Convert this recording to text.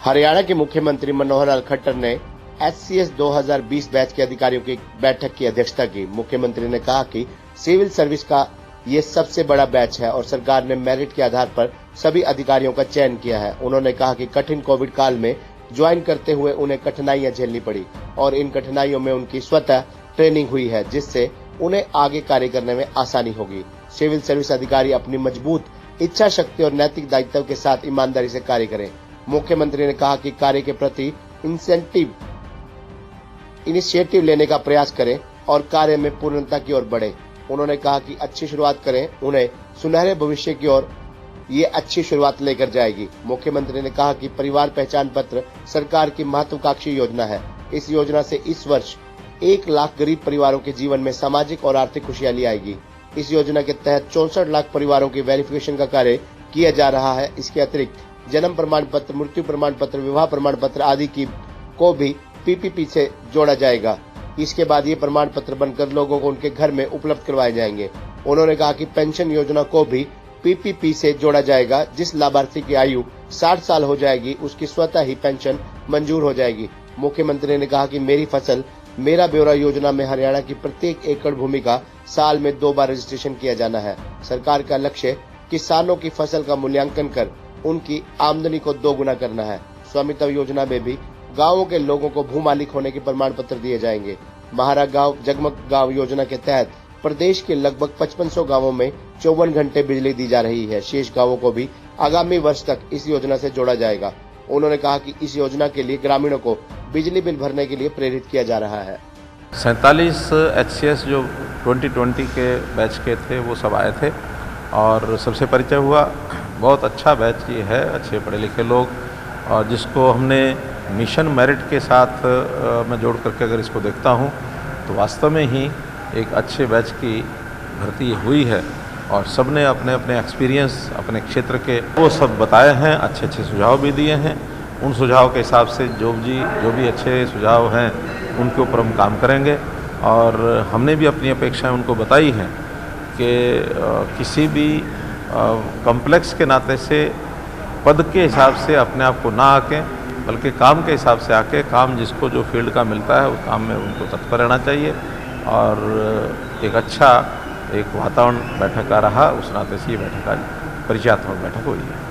हरियाणा के मुख्यमंत्री मनोहर लाल खट्टर ने HCS 2020 बैच के अधिकारियों की बैठक की अध्यक्षता की। मुख्यमंत्री ने कहा कि सिविल सर्विस का ये सबसे बड़ा बैच है और सरकार ने मेरिट के आधार पर सभी अधिकारियों का चयन किया है। उन्होंने कहा कि कठिन कोविड काल में ज्वाइन करते हुए उन्हें कठिनाइयां झेलनी पड़ी और इन कठिनाइयों में उनकी स्वतः ट्रेनिंग हुई है, जिससे उन्हें आगे कार्य करने में आसानी होगी। सिविल सर्विस अधिकारी अपनी मजबूत इच्छा शक्ति और नैतिक दायित्व के साथ ईमानदारी से कार्य करें। मुख्यमंत्री ने कहा कि कार्य के प्रति इनिशिएटिव लेने का प्रयास करें और कार्य में पूर्णता की ओर बढ़े। उन्होंने कहा कि अच्छी शुरुआत करें, उन्हें सुनहरे भविष्य की ओर ये अच्छी शुरुआत लेकर जाएगी। मुख्यमंत्री ने कहा कि परिवार पहचान पत्र सरकार की महत्वाकांक्षी योजना है। इस योजना से इस वर्ष 1 लाख गरीब परिवारों के जीवन में सामाजिक और आर्थिक खुशहाली आएगी। इस योजना के तहत 64 लाख परिवारों की वेरिफिकेशन का कार्य किया जा रहा है। इसके अतिरिक्त जन्म प्रमाण पत्र, मृत्यु प्रमाण पत्र, विवाह प्रमाण पत्र आदि को भी PPP से जोड़ा जाएगा। इसके बाद ये प्रमाण पत्र बनकर लोगों को उनके घर में उपलब्ध करवाए जाएंगे। उन्होंने कहा कि पेंशन योजना को भी PPP से जोड़ा जाएगा। जिस लाभार्थी की आयु 60 साल हो जाएगी, उसकी स्वतः ही पेंशन मंजूर हो जाएगी। मुख्यमंत्री ने कहा कि मेरी फसल मेरा ब्यौरा योजना में हरियाणा की प्रत्येक एकड़ भूमि का साल में 2 बार रजिस्ट्रेशन किया जाना है। सरकार का लक्ष्य किसानों की फसल का मूल्यांकन कर उनकी आमदनी को 2 गुना करना है। स्वामित्व योजना में भी गांवों के लोगों को भू मालिक होने के प्रमाण पत्र दिए जाएंगे। महारा गांव जगमग गांव योजना के तहत प्रदेश के लगभग 5500 गांवों में 54 घंटे बिजली दी जा रही है। शेष गांवों को भी आगामी वर्ष तक इस योजना से जोड़ा जाएगा। उन्होंने कहा कि इस योजना के लिए ग्रामीणों को बिजली बिल भरने के लिए प्रेरित किया जा रहा है। 47 HCS जो 2020 के बैच के थे वो सब आए थे और सबसे परिचय हुआ। बहुत अच्छा बैच ये है, अच्छे पढ़े लिखे लोग, और जिसको हमने मिशन मेरिट के साथ मैं जोड़ करके अगर इसको देखता हूँ तो वास्तव में ही एक अच्छे बैच की भर्ती हुई है और सबने अपने अपने एक्सपीरियंस अपने क्षेत्र के वो सब बताए हैं, अच्छे अच्छे सुझाव भी दिए हैं। उन सुझाव के हिसाब से जो भी अच्छे सुझाव हैं उनके ऊपर हम काम करेंगे और हमने भी अपनी अपेक्षाएं उनको बताई हैं कि किसी भी कॉम्प्लेक्स के नाते से पद के हिसाब से अपने आप को ना आके, बल्कि काम के हिसाब से आके काम जिसको जो फील्ड का मिलता है उस काम में उनको तत्पर रहना चाहिए। और एक अच्छा वातावरण बैठक का रहा, उस नाते से ये बैठक आज परिचयात्मक बैठक हुई है।